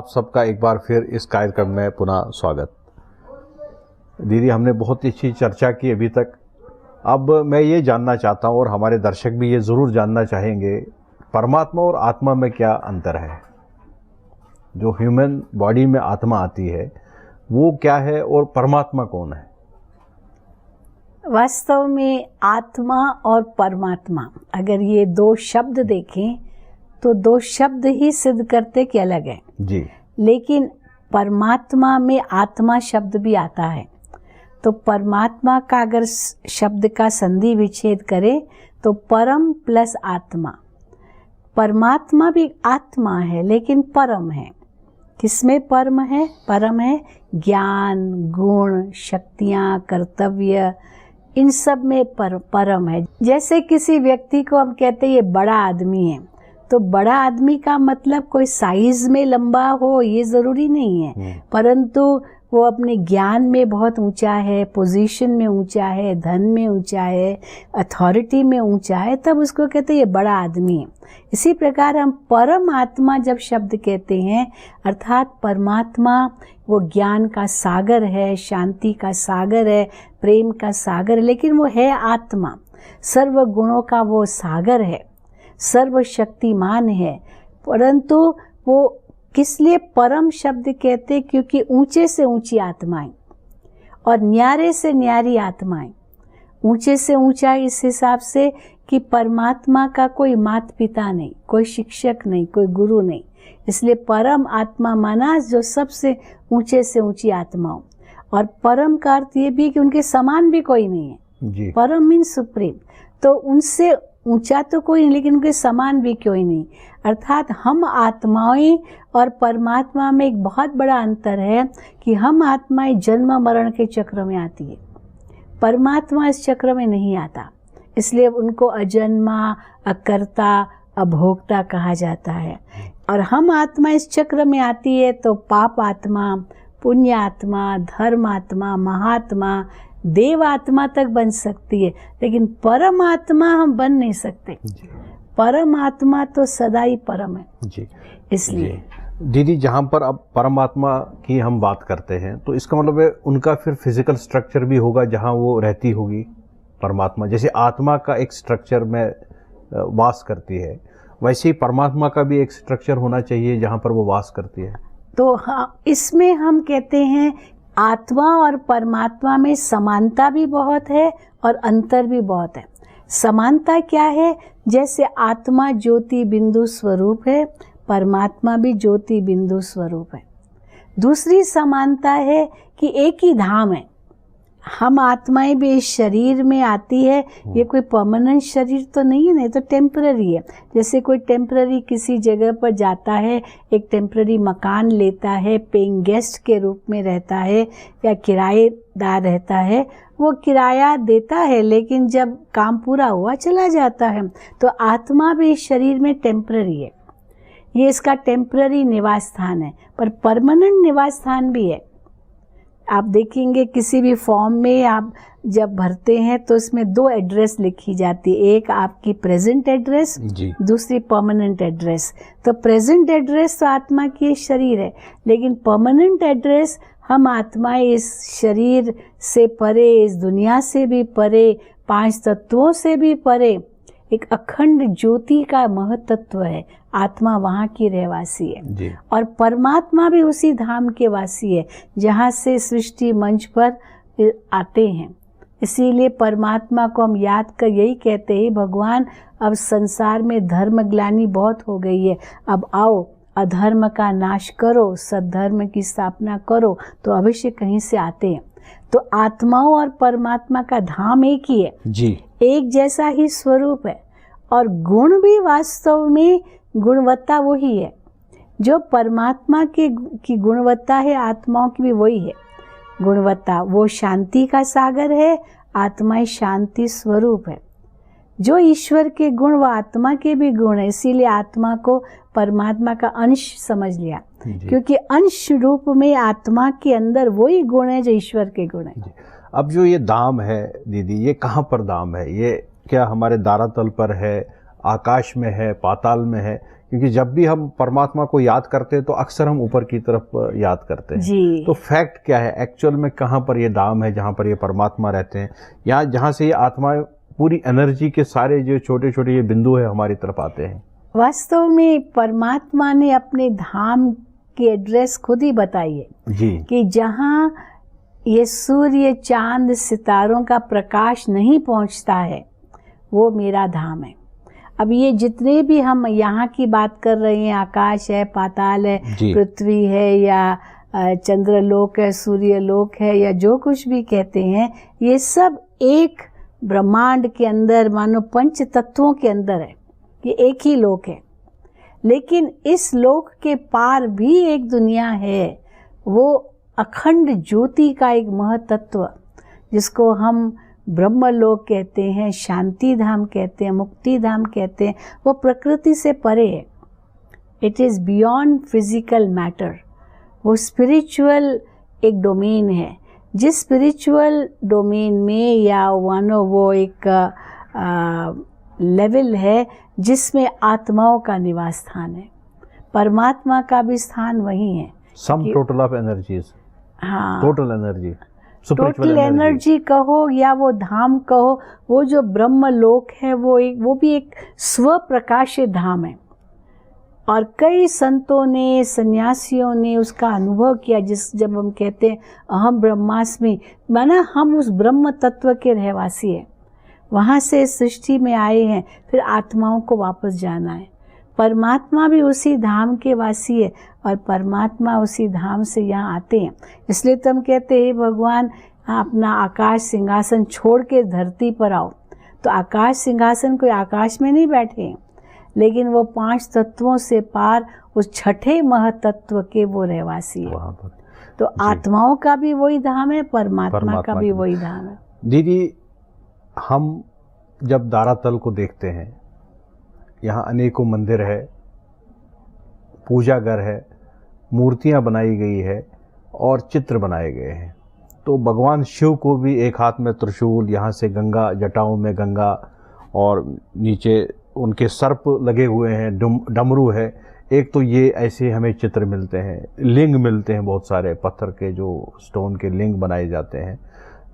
आप सबका एक बार फिर इस कार्यक्रम में पुनः स्वागत। दीदी, हमने बहुत अच्छी चर्चा की अभी तक। अब मैं ये जानना चाहता हूँ और हमारे दर्शक भी ये ज़रूर जानना चाहेंगे, परमात्मा और आत्मा में क्या अंतर है? जो ह्यूमन बॉडी में आत्मा आती है वो क्या है और परमात्मा कौन है? वास्तव में आत्मा और परमात्मा, अगर ये दो शब्द देखें तो दो शब्द ही सिद्ध करते कि अलग है जी। लेकिन परमात्मा में आत्मा शब्द भी आता है। तो परमात्मा का अगर शब्द का संधि विच्छेद करें तो परम प्लस आत्मा। परमात्मा भी आत्मा है लेकिन परम है। किसमें परम है? परम है ज्ञान, गुण, शक्तियाँ, कर्तव्य, इन सब में परम है। जैसे किसी व्यक्ति को हम कहते हैं ये बड़ा आदमी है, तो बड़ा आदमी का मतलब कोई साइज में लंबा हो ये ज़रूरी नहीं है, परंतु वो अपने ज्ञान में बहुत ऊंचा है, पोजीशन में ऊंचा है, धन में ऊंचा है, अथॉरिटी में ऊंचा है, तब उसको कहते हैं ये बड़ा आदमी है। इसी प्रकार हम परम आत्मा जब शब्द कहते हैं, अर्थात परमात्मा वो ज्ञान का सागर है, शांति का सागर है, प्रेम का सागर है, लेकिन वो है आत्मा, सर्व गुणों का वो सागर है, सर्वशक्तिमान है। परंतु वो किस लिए परम शब्द कहते? क्योंकि ऊंचे से ऊंची आत्माएं और न्यारे से न्यारी आत्माएं। ऊंचे से ऊंचा इस हिसाब से कि परमात्मा का कोई माता पिता नहीं, कोई शिक्षक नहीं, कोई गुरु नहीं, इसलिए परम आत्मा माना जो सबसे ऊंचे से ऊंची आत्माओं। और परम का अर्थ ये भी कि उनके समान भी कोई नहीं है जी। परम मीन सुप्रीम, तो उनसे ऊंचा तो कोई नहीं लेकिन उनके समान भी कोई नहीं। अर्थात हम आत्माएं और परमात्मा में एक बहुत बड़ा अंतर है कि हम आत्माएं जन्म मरण के चक्र में आती है, परमात्मा इस चक्र में नहीं आता, इसलिए उनको अजन्मा, अकर्ता, अभोक्ता कहा जाता है। और हम आत्मा इस चक्र में आती है तो पाप आत्मा, पुण्य आत्मा, धर्म आत्मा, महात्मा, देव आत्मा तक बन सकती है, लेकिन परम आत्मा हम बन नहीं सकते। परम आत्मा तो सदा ही परम है जी। इसलिए दीदी, जहाँ पर अब परमात्मा की हम बात करते हैं तो इसका मतलब है उनका फिर फिजिकल स्ट्रक्चर भी होगा जहाँ वो रहती होगी परमात्मा। जैसे आत्मा का एक स्ट्रक्चर में वास करती है, वैसे ही परमात्मा का भी एक स्ट्रक्चर होना चाहिए जहाँ पर वो वास करती है। तो हाँ, इसमें हम कहते हैं आत्मा और परमात्मा में समानता भी बहुत है और अंतर भी बहुत है। समानता क्या है? जैसे आत्मा ज्योति बिंदु स्वरूप है, परमात्मा भी ज्योति बिंदु स्वरूप है। दूसरी समानता है कि एक ही धाम है। हम आत्माएं भी इस शरीर में आती है, ये कोई परमानेंट शरीर तो नहीं है, नहीं तो टेम्पररी है। जैसे कोई टेम्पररी किसी जगह पर जाता है, एक टेम्पररी मकान लेता है, पेइंग गेस्ट के रूप में रहता है या किराएदार रहता है, वो किराया देता है लेकिन जब काम पूरा हुआ चला जाता है। तो आत्मा भी इस शरीर में टेम्पररी है, ये इसका टेम्पररी निवास स्थान है, पर परमानेंट निवास स्थान भी है। आप देखेंगे किसी भी फॉर्म में आप जब भरते हैं तो इसमें दो एड्रेस लिखी जाती है, एक आपकी प्रेजेंट एड्रेस, दूसरी परमानेंट एड्रेस। तो प्रेजेंट एड्रेस तो आत्मा की शरीर है, लेकिन परमानेंट एड्रेस हम आत्माएं इस शरीर से परे, इस दुनिया से भी परे, पांच तत्वों से भी परे, एक अखंड ज्योति का महतत्व है। आत्मा वहाँ की रहवासी है और परमात्मा भी उसी धाम के वासी है जहाँ से सृष्टि मंच पर आते हैं। इसीलिए परमात्मा को हम याद कर यही कहते हैं, भगवान अब संसार में धर्म ग्लानि बहुत हो गई है, अब आओ अधर्म का नाश करो, सद्धर्म की स्थापना करो, तो अवश्य कहीं से आते हैं। तो आत्माओं और परमात्मा का धाम एक ही है जी, एक जैसा ही स्वरूप है। और गुण भी वास्तव में गुणवत्ता वही है, जो परमात्मा की गुणवत्ता है आत्माओं की भी वही है गुणवत्ता। वो शांति का सागर है, आत्मा शांति स्वरूप है। जो ईश्वर के गुण वो आत्मा के भी गुण है, इसीलिए आत्मा को परमात्मा का अंश समझ लिया, क्योंकि अंश रूप में आत्मा के अंदर वही गुण है जो ईश्वर के गुण है। अब जो ये धाम है दीदी, ये कहाँ पर धाम है? ये क्या हमारे दारातल पर है, आकाश में है, पाताल में है, क्योंकि जब भी हम परमात्मा को याद करते हैं तो अक्सर हम ऊपर की तरफ याद करते हैं जी। तो फैक्ट क्या है एक्चुअल में, कहाँ पर ये धाम है जहाँ पर ये परमात्मा रहते हैं, या जहाँ से ये आत्मा पूरी एनर्जी के सारे जो छोटे छोटे ये बिंदु है हमारी तरफ आते हैं? वास्तव में परमात्मा ने अपने धाम की एड्रेस खुद ही बताई है जी। कि जहाँ ये सूर्य, चांद, सितारों का प्रकाश नहीं पहुँचता है वो मेरा धाम है। अब ये जितने भी हम यहाँ की बात कर रहे हैं, आकाश है, पाताल है, पृथ्वी है, या चंद्रलोक है, सूर्यलोक है, या जो कुछ भी कहते हैं, ये सब एक ब्रह्मांड के अंदर, मानो पंच तत्वों के अंदर है। ये एक ही लोक है। लेकिन इस लोक के पार भी एक दुनिया है, वो अखंड ज्योति का एक महतत्व, जिसको हम ब्रह्मलोक कहते हैं, शांति धाम कहते हैं, मुक्ति धाम कहते हैं। वो प्रकृति से परे है। It is beyond physical matter. वो स्पिरिचुअल एक डोमेन है। जिस स्पिरिचुअल डोमेन में, या मानो वो एक लेवल है जिसमें आत्माओं का निवास स्थान है। परमात्मा का भी स्थान वही है। Sum total of energies. हाँ, टोटल एनर्जी, टोटल एनर्जी कहो या वो धाम कहो, वो जो ब्रह्म लोक है वो भी एक स्व प्रकाशित धाम है। और कई संतों ने, सन्यासियों ने उसका अनुभव किया। जब हम कहते हैं अहम ब्रह्मास्मि, माना हम उस ब्रह्म तत्व के रहवासी हैं, वहाँ से सृष्टि में आए हैं, फिर आत्माओं को वापस जाना है। परमात्मा भी उसी धाम के वासी है और परमात्मा उसी धाम से यहाँ आते हैं। इसलिए तो हम कहते हैं भगवान अपना आकाश सिंहासन छोड़ के धरती पर आओ। तो आकाश सिंहासन कोई आकाश में नहीं बैठे हैं, लेकिन वो 5 तत्वों से पार उस छठे महतत्व के वो रहवासी है। तो आत्माओं का भी वही धाम है, परमात्मा का भी वही धाम है। दीदी, हम जब दारातल को देखते हैं, यहाँ अनेकों मंदिर है, पूजा घर है, मूर्तियाँ बनाई गई है और चित्र बनाए गए हैं। तो भगवान शिव को भी एक हाथ में त्रिशूल, यहाँ से गंगा, जटाओं में गंगा, और नीचे उनके सर्प लगे हुए हैं, डमरू है। एक तो ये ऐसे हमें चित्र मिलते हैं, लिंग मिलते हैं, बहुत सारे पत्थर के जो स्टोन के लिंग बनाए जाते हैं।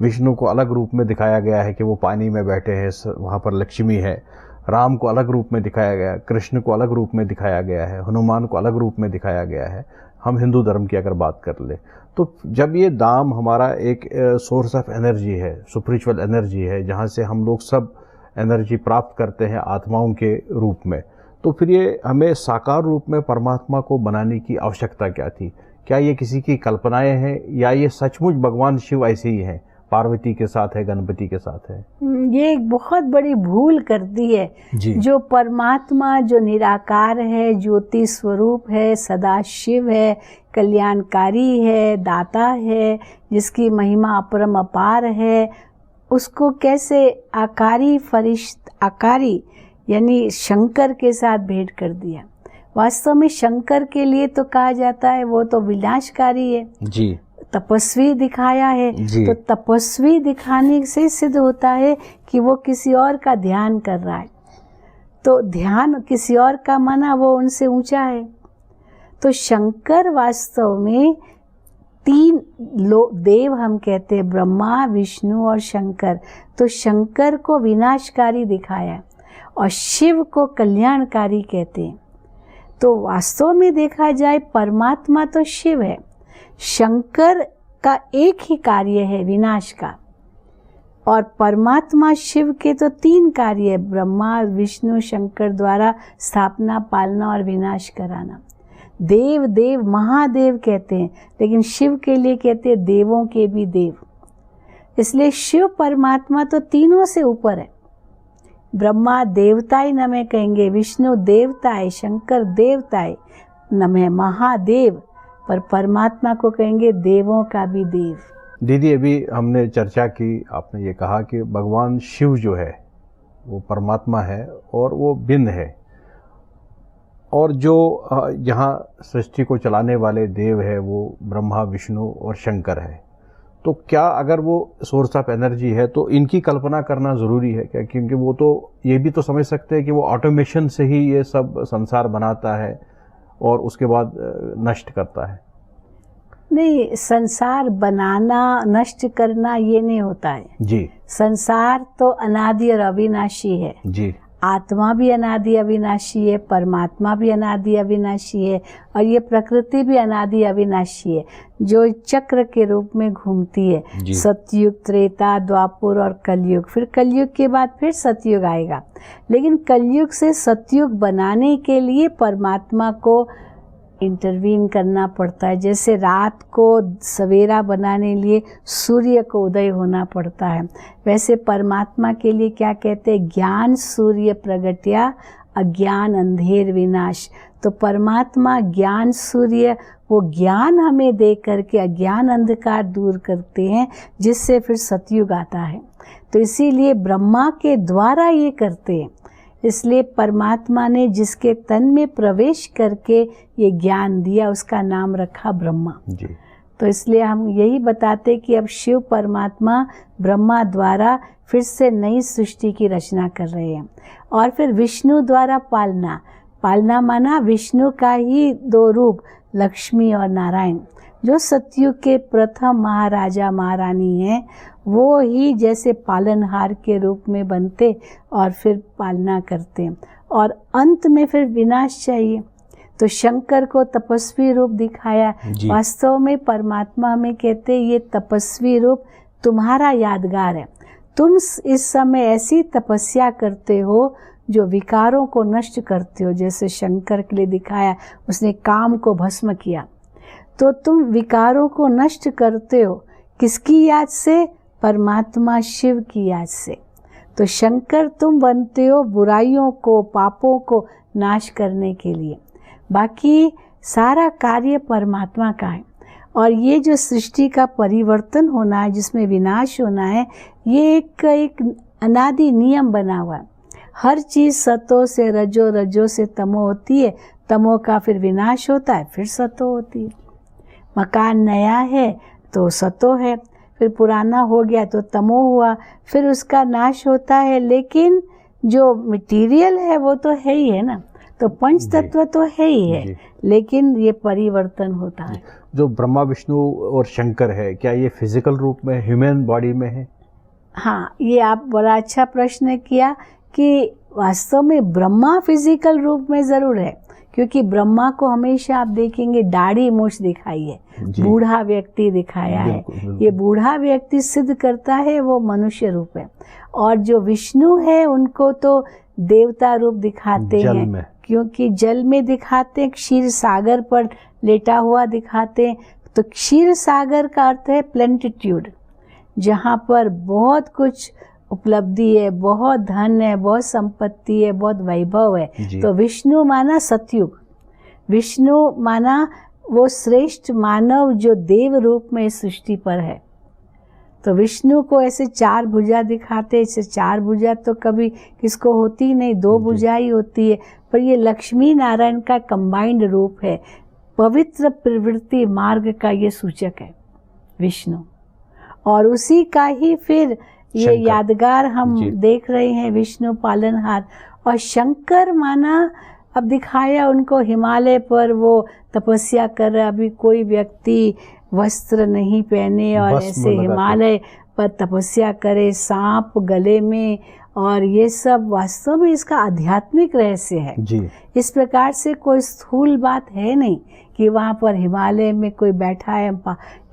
विष्णु को अलग रूप में दिखाया गया है कि वो पानी में बैठे हैं, वहाँ पर लक्ष्मी है। राम को अलग रूप में दिखाया गया, कृष्ण को अलग रूप में दिखाया गया है, हनुमान को अलग रूप में दिखाया गया है। हम हिंदू धर्म की अगर बात कर ले तो जब ये धाम हमारा एक सोर्स ऑफ एनर्जी है, स्पिरिचुअल एनर्जी है, जहाँ से हम लोग सब एनर्जी प्राप्त करते हैं आत्माओं के रूप में, तो फिर ये हमें साकार रूप में परमात्मा को बनाने की आवश्यकता क्या थी? क्या ये किसी की कल्पनाएं हैं या ये सचमुच भगवान शिव ऐसे ही हैं, पार्वती के साथ है, गणपति के साथ है? ये एक बहुत बड़ी भूल कर दी है जी। जो परमात्मा, जो निराकार है, ज्योति स्वरूप है, सदा शिव है, कल्याणकारी है, दाता है, जिसकी महिमा अपरम अपार है, उसको कैसे आकारी यानी शंकर के साथ भेंट कर दिया। वास्तव में शंकर के लिए तो कहा जाता है वो तो विनाशकारी है जी, तपस्वी दिखाया है। तो तपस्वी दिखाने से सिद्ध होता है कि वो किसी और का ध्यान कर रहा है। तो ध्यान किसी और का माना वो उनसे ऊंचा है। तो शंकर वास्तव में 3 देव हम कहते हैं, ब्रह्मा, विष्णु और शंकर। तो शंकर को विनाशकारी दिखाया और शिव को कल्याणकारी कहते हैं। तो वास्तव में देखा जाए परमात्मा तो शिव है, शंकर का एक ही कार्य है विनाश का, और परमात्मा शिव के तो 3 कार्य है, ब्रह्मा, विष्णु, शंकर द्वारा स्थापना, पालना और विनाश कराना। देव महादेव कहते हैं, लेकिन शिव के लिए कहते हैं देवों के भी देव। इसलिए शिव परमात्मा तो तीनों से ऊपर है। ब्रह्मा देवताय नमः कहेंगे, विष्णु देवताय, शंकर देवताय नमः, महादेव, पर परमात्मा को कहेंगे देवों का भी देव। दीदी, अभी हमने चर्चा की, आपने ये कहा कि भगवान शिव जो है वो परमात्मा है और वो बिन है, और जो यहाँ सृष्टि को चलाने वाले देव है वो ब्रह्मा, विष्णु और शंकर है। तो क्या अगर वो सोर्स ऑफ एनर्जी है तो इनकी कल्पना करना ज़रूरी है क्या? क्योंकि वो तो ये भी तो समझ सकते हैं कि वो ऑटोमेशन से ही ये सब संसार बनाता है और उसके बाद नष्ट करता है। नहीं, संसार बनाना नष्ट करना ये नहीं होता है जी संसार तो अनादि और अविनाशी है। जी आत्मा भी अनादि अविनाशी है, परमात्मा भी अनादि अविनाशी है, और ये प्रकृति भी अनादि अविनाशी है जो चक्र के रूप में घूमती है। सतयुग, त्रेता, द्वापर और कलयुग, फिर कलयुग के बाद फिर सतयुग आएगा। लेकिन कलयुग से सतयुग बनाने के लिए परमात्मा को इंटरवीन करना पड़ता है। जैसे रात को सवेरा बनाने लिए सूर्य को उदय होना पड़ता है, वैसे परमात्मा के लिए क्या कहते हैं, ज्ञान सूर्य प्रगट्या अज्ञान अंधेर विनाश। तो परमात्मा ज्ञान सूर्य, वो ज्ञान हमें दे करके अज्ञान अंधकार दूर करते हैं, जिससे फिर सतयुग आता है। तो इसीलिए ब्रह्मा के द्वारा ये करते हैं। इसलिए परमात्मा ने जिसके तन में प्रवेश करके ये ज्ञान दिया उसका नाम रखा ब्रह्मा जी। तो इसलिए हम यही बताते कि अब शिव परमात्मा ब्रह्मा द्वारा फिर से नई सृष्टि की रचना कर रहे हैं। और फिर विष्णु द्वारा पालना, पालना माना विष्णु का ही दो रूप, लक्ष्मी और नारायण, जो सतयुग के प्रथम महाराजा महारानी हैं, वो ही जैसे पालनहार के रूप में बनते और फिर पालना करते। और अंत में फिर विनाश चाहिए, तो शंकर को तपस्वी रूप दिखाया। वास्तव में परमात्मा में कहते ये तपस्वी रूप तुम्हारा यादगार है। तुम इस समय ऐसी तपस्या करते हो जो विकारों को नष्ट करते हो। जैसे शंकर के लिए दिखाया, उसने काम को भस्म किया, तो तुम विकारों को नष्ट करते हो किसकी याद से? परमात्मा शिव की याद से। तो शंकर तुम बनते हो बुराइयों को, पापों को नाश करने के लिए। बाकी सारा कार्य परमात्मा का है। और ये जो सृष्टि का परिवर्तन होना है, जिसमें विनाश होना है, ये एक अनादि नियम बना हुआ है। हर चीज़ सतो से रजो, रजो से तमो होती है, तमो का फिर विनाश होता है, फिर सतो होती है। मकान नया है तो सतो है, फिर पुराना हो गया तो तमो हुआ, फिर उसका नाश होता है। लेकिन जो मटेरियल है वो तो है ही है ना, तो पंच तत्व तो है ही है, लेकिन ये परिवर्तन होता है। जो ब्रह्मा विष्णु और शंकर है, क्या ये फिजिकल रूप में ह्यूमन बॉडी में है? हाँ, ये आप बड़ा अच्छा प्रश्न किया कि वास्तव में ब्रह्मा फिजिकल रूप में ज़रूर है, क्योंकि ब्रह्मा को हमेशा आप देखेंगे दाढ़ी मूछ दिखाई है, बूढ़ा व्यक्ति दिखाया है। ये बूढ़ा व्यक्ति सिद्ध करता है वो मनुष्य रूप है। और जो विष्णु है उनको तो देवता रूप दिखाते हैं, क्योंकि जल में दिखाते हैं, क्षीर सागर पर लेटा हुआ दिखाते हैं। तो क्षीर सागर का अर्थ है प्लेंटिट्यूड, जहाँ पर बहुत कुछ उपलब्धि है, बहुत धन है, बहुत संपत्ति है, बहुत वैभव है। तो विष्णु माना सतयुग, विष्णु माना वो श्रेष्ठ मानव जो देव रूप में सृष्टि पर है। तो विष्णु को ऐसे चार भुजा दिखाते, ऐसे चार भुजा तो कभी किसको होती नहीं, दो भुजा ही होती है। पर ये लक्ष्मी नारायण का कंबाइंड रूप है, पवित्र प्रवृत्ति मार्ग का ये सूचक है विष्णु। और उसी का ही फिर ये यादगार हम देख रहे हैं, विष्णु पालनहार। और शंकर माना अब दिखाया उनको हिमालय पर वो तपस्या कर रहा। अभी कोई व्यक्ति वस्त्र नहीं पहने और ऐसे हिमालय पर तपस्या करे, सांप गले में, और ये सब वास्तव में इसका आध्यात्मिक रहस्य है जी। इस प्रकार से कोई स्थूल बात है नहीं कि वहाँ पर हिमालय में कोई बैठा है,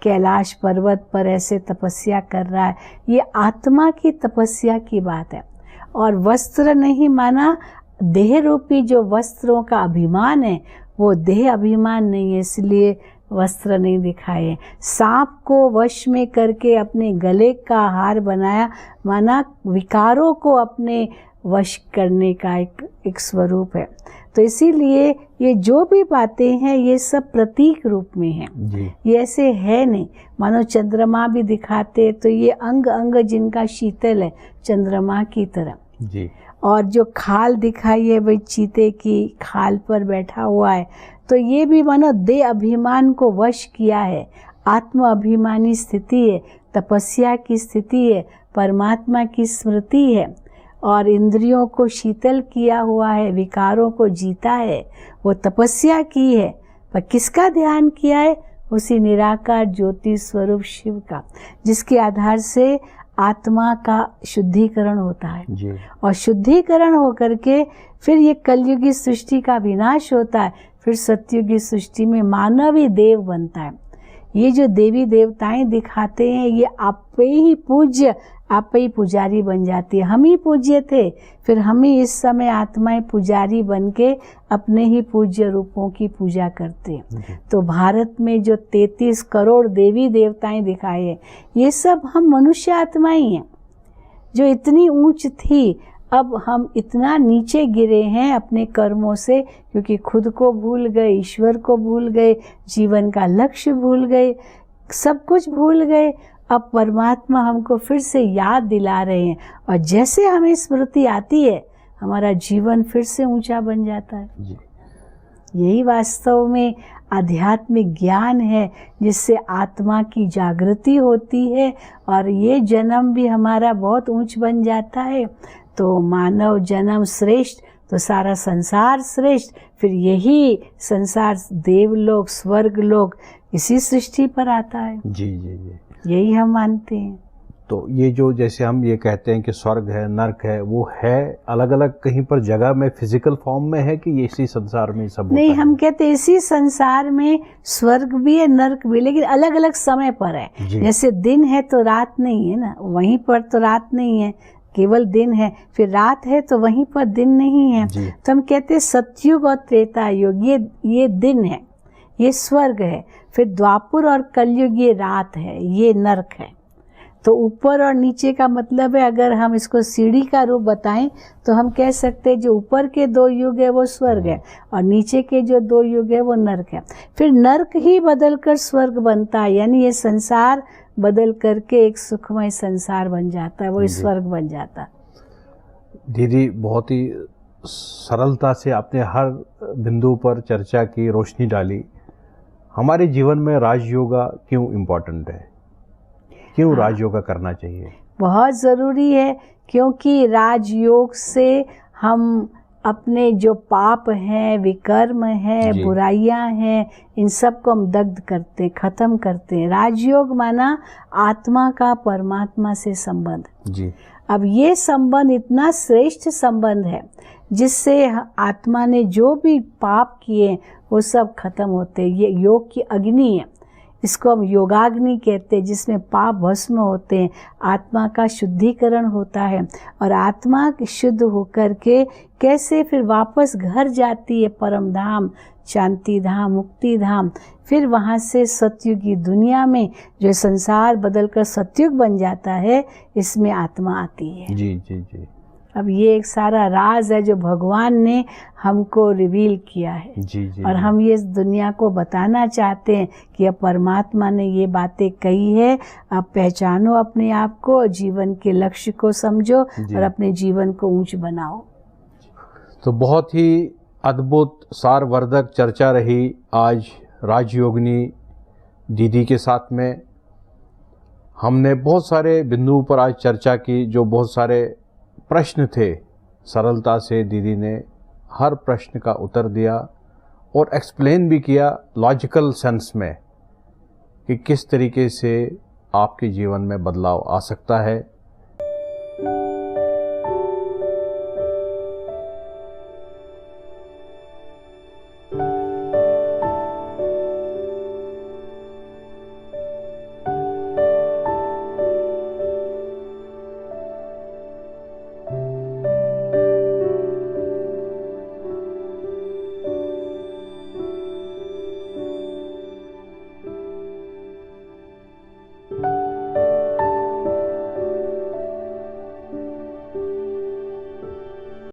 कैलाश पर्वत पर ऐसे तपस्या कर रहा है। ये आत्मा की तपस्या की बात है। और वस्त्र नहीं माना देह रूपी जो वस्त्रों का अभिमान है, वो देह अभिमान नहीं है, इसलिए वस्त्र नहीं दिखाए। सांप को वश में करके अपने गले का हार बनाया, माना विकारों को अपने वश करने का एक स्वरूप है। तो इसीलिए ये जो भी बातें हैं ये सब प्रतीक रूप में हैं, ये ऐसे है नहीं। मानो चंद्रमा भी दिखाते तो ये अंग अंग जिनका शीतल है चंद्रमा की तरह जी। और जो खाल दिखाई है वही चीते की खाल पर बैठा हुआ है, तो ये भी मानो देह अभिमान को वश किया है, आत्म अभिमानी स्थिति है। तपस्या की स्थिति है, परमात्मा की स्मृति है, और इंद्रियों को शीतल किया हुआ है, विकारों को जीता है, वो तपस्या की है। पर किसका ध्यान किया है? उसी निराकार ज्योति स्वरूप शिव का, जिसके आधार से आत्मा का शुद्धिकरण होता है जी। और शुद्धिकरण होकर के फिर ये कलयुगी सृष्टि का विनाश होता है, फिर सतयुगी सृष्टि में मानव ही देव बनता है। ये जो देवी देवताएं दिखाते हैं, ये आप ही पूज्य, आप ही पुजारी बन जाती है। हम ही पूज्य थे, फिर हम ही इस समय आत्माएं पुजारी बन के अपने ही पूज्य रूपों की पूजा करते हैं। तो भारत में जो 33 करोड़ देवी देवताएं दिखाए हैं, ये सब हम मनुष्य आत्माएं हैं जो इतनी ऊंच थी। अब हम इतना नीचे गिरे हैं अपने कर्मों से, क्योंकि खुद को भूल गए, ईश्वर को भूल गए, जीवन का लक्ष्य भूल गए, सब कुछ भूल गए। अब परमात्मा हमको फिर से याद दिला रहे हैं, और जैसे हमें स्मृति आती है, हमारा जीवन फिर से ऊंचा बन जाता है जी। यही वास्तव में आध्यात्मिक ज्ञान है, जिससे आत्मा की जागृति होती है, और ये जन्म भी हमारा बहुत ऊंच बन जाता है। तो मानव जन्म श्रेष्ठ, तो सारा संसार श्रेष्ठ, फिर यही संसार देवलोक स्वर्गलोक इसी सृष्टि पर आता है। जी जी जी, यही हम मानते हैं। तो ये जो जैसे हम ये कहते हैं कि स्वर्ग है, नर्क है, वो है अलग अलग कहीं पर जगह में फिजिकल फॉर्म में है कि ये इसी संसार में सब होता नहीं, है? हम कहते हैं इसी संसार में स्वर्ग भी है, नर्क भी, लेकिन अलग अलग समय पर है। जी। जैसे दिन है तो रात नहीं है ना, वहीं पर तो रात नहीं है, केवल दिन है। फिर रात है तो वहीं पर दिन नहीं है। जी। तो हम कहते हैं सतयुग और त्रेता युग ये दिन है, ये स्वर्ग है। फिर द्वापुर और कलयुग ये रात है, ये नरक है। तो ऊपर और नीचे का मतलब है, अगर हम इसको सीढ़ी का रूप बताएं तो हम कह सकते हैं जो ऊपर के 2 युग है वो स्वर्ग है, और नीचे के जो 2 युग है वो नरक है। फिर नरक ही बदलकर स्वर्ग बनता है, यानी ये संसार बदल करके एक सुखमय संसार बन जाता है, वो स्वर्ग बन जाता है। दीदी, बहुत ही सरलता से आपने हर बिंदु पर चर्चा की, रोशनी डाली। हमारे जीवन में राजयोगा क्यों इम्पोर्टेंट है? क्यों राजयोगा करना चाहिए? बहुत ज़रूरी है, क्योंकि राजयोग से हम अपने जो पाप हैं, विकर्म हैं, बुराइयां हैं, इन सब को हम दग्ध करते, ख़त्म करते हैं। राजयोग माना आत्मा का परमात्मा से संबंध जी। अब ये संबंध इतना श्रेष्ठ संबंध है, जिससे आत्मा ने जो भी पाप किए वो सब खत्म होते। ये योग की अग्नि है, इसको हम योगाग्नि कहते हैं, जिसमें पाप भस्म होते हैं, आत्मा का शुद्धिकरण होता है, और आत्मा शुद्ध होकर के कैसे फिर वापस घर जाती है, परम धाम, शांति धाम, मुक्ति धाम। फिर वहाँ से सतयुगी दुनिया में जो संसार बदलकर सतयुग बन जाता है, इसमें आत्मा आती है। जी जी जी। अब ये एक सारा राज है जो भगवान ने हमको रिवील किया है जी, और हम ये इस दुनिया को बताना चाहते हैं कि अब परमात्मा ने ये बातें कही है, अब पहचानो अपने आप को, जीवन के लक्ष्य को समझो और अपने जीवन को ऊंच बनाओ। तो बहुत ही अद्भुत सारवर्धक चर्चा रही आज राजयोगिनी दीदी के साथ में। हमने बहुत सारे बिंदुओं पर आज चर्चा की, जो बहुत सारे प्रश्न थे, सरलता से दीदी ने हर प्रश्न का उत्तर दिया और एक्सप्लेन भी किया लॉजिकल सेंस में कि किस तरीके से आपके जीवन में बदलाव आ सकता है।